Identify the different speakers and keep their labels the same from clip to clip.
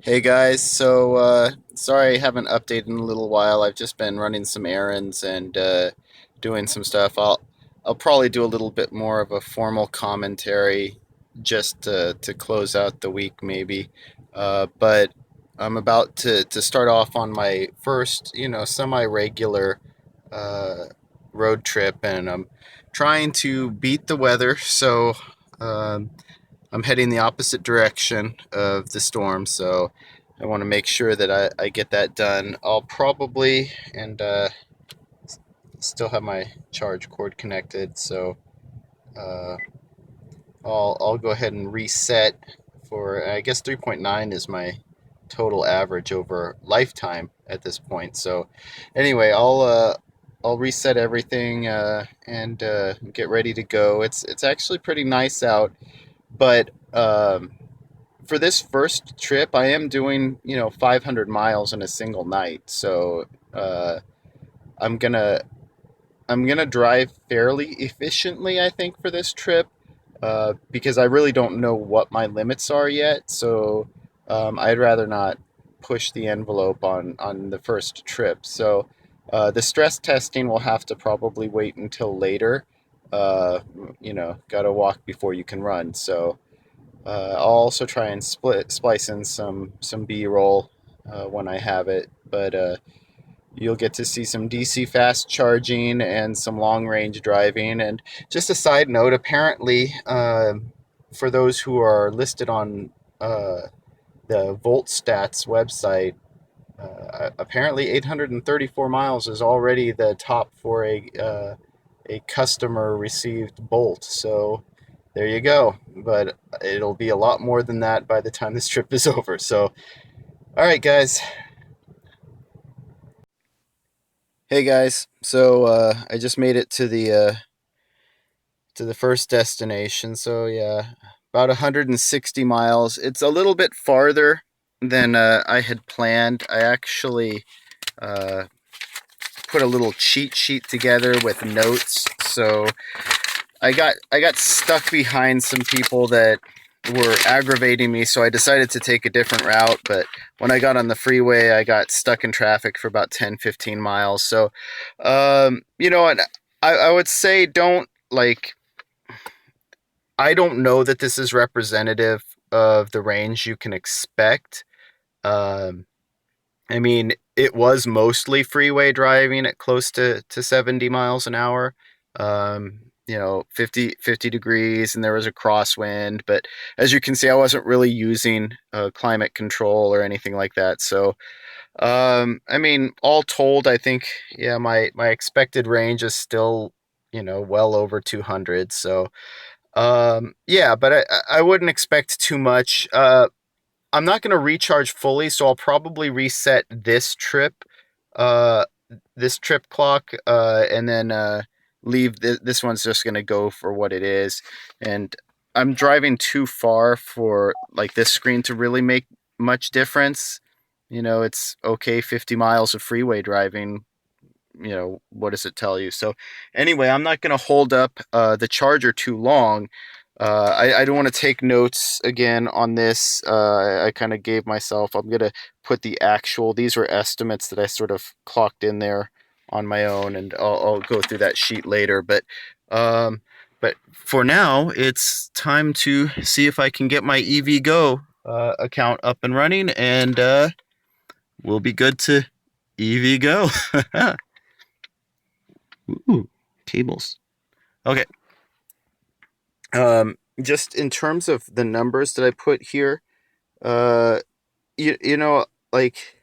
Speaker 1: Hey guys, sorry I haven't updated in a little while. I've just been running some errands and doing some stuff. I'll probably do a little bit more of a formal commentary just to close out the week maybe. But I'm about to start off on my first, semi-regular uh, road trip, and I'm trying to beat the weather. Um, I'm heading the opposite direction of the storm, so I want to make sure that I get that done. I'll probably and still have my charge cord connected, so uh, I'll go ahead and reset for I guess 3.9 is my total average over lifetime at this point. So anyway, I'll reset everything and get ready to go. It's actually pretty nice out, but for this first trip, I am doing 500 miles in a single night. So uh, I'm gonna I'm gonna drive fairly efficiently, I think, for this trip, because I really don't know what my limits are yet. So I'd rather not push the envelope on the first trip. So the stress testing will have to probably wait until later. Uh, gotta walk before you can run. So I'll also try and splice in some B-roll when I have it, but you'll get to see some DC fast charging and some long range driving. And just a side note, apparently, for those who are listed on uh, the VoltStats website, apparently 834 miles is already the top for a customer received bolt. So there you go. But it'll be a lot more than that by the time this trip is over. So, all right, guys. Hey, guys. So I just made it to the first destination. So yeah, about 160 miles. It's a little bit farther than I had planned. I actually uh, put a little cheat sheet together with notes. So I got stuck behind some people that were aggravating me, so I decided to take a different route. But when I got on the freeway, I got stuck in traffic for about 10, 15 miles. So, and I would say don't like. I don't know that this is representative of the range you can expect. Um, I mean, it was mostly freeway driving at close to 70 miles an hour. 50 degrees, and there was a crosswind. But as you can see, I wasn't really using climate control or anything like that. So, I mean, all told, I think, yeah, my expected range is still, well over 200. So, yeah, but I wouldn't expect too much. I'm not going to recharge fully, so I'll probably reset uh, this trip clock, and then leave this one's just going to go for what it is. And I'm driving too far for like this screen to really make much difference. It's okay, 50 miles of freeway driving. What does it tell you? So anyway, I'm not going to hold up the charger too long. I don't want to take notes again on this. I kind of gave myself, I'm going to put the actual, these were estimates that I sort of clocked in there on my own, and I'll go through that sheet later. Um, but for now, it's time to see if I can get my EV Go account up and running, and we'll be good to EV Go. Ooh, cables. Okay. Just in terms of the numbers that I put here, uh, you know, like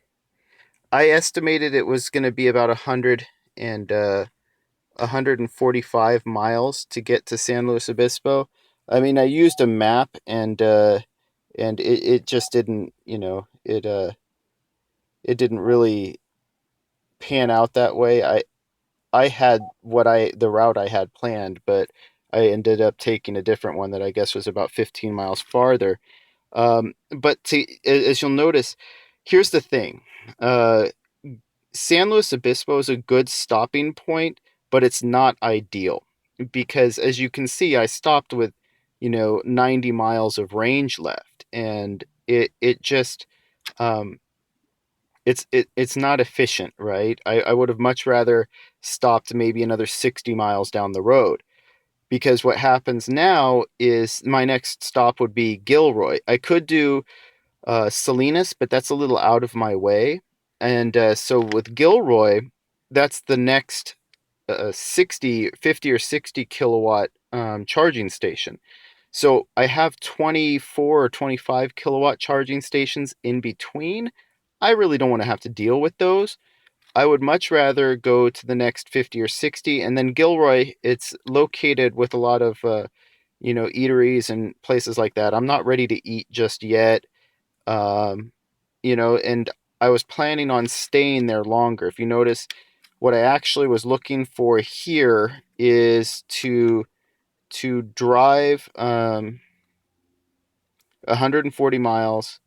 Speaker 1: I estimated it was going to be about 145 miles to get to San Luis Obispo. I mean, I used a map, and it just didn't, it didn't really pan out that way. I had the route I had planned, but I ended up taking a different one that I guess was about 15 miles farther. But as you'll notice, here's the thing: uh, San Luis Obispo is a good stopping point, but it's not ideal because, as you can see, I stopped with 90 miles of range left, and it just um, it's not efficient, right? I would have much rather stopped maybe another 60 miles down the road, because what happens now is my next stop would be Gilroy. I could do Salinas, but that's a little out of my way. And so with Gilroy, that's the next 60, 50 or 60 kilowatt charging station. So I have 24 or 25 kilowatt charging stations in between. I really don't want to have to deal with those. I would much rather go to the next 50 or 60. And then Gilroy, it's located with a lot of, eateries and places like that. I'm not ready to eat just yet. Um, and I was planning on staying there longer. If you notice, what I actually was looking for here is to drive 140 miles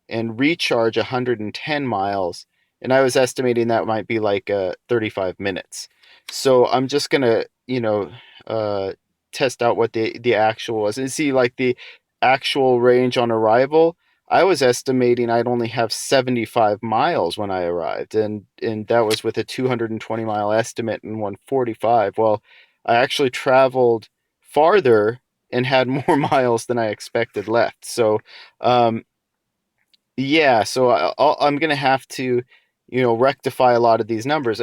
Speaker 1: and recharge 110 miles. And I was estimating that might be like 35 minutes. So I'm just gonna, uh, test out what the actual was and see like the actual range on arrival. I was estimating I'd only have 75 miles when I arrived, and that was with a 220-mile estimate and 145. Well, I actually traveled farther and had more miles than I expected left. So, um, yeah, so I'm going to have to, rectify a lot of these numbers.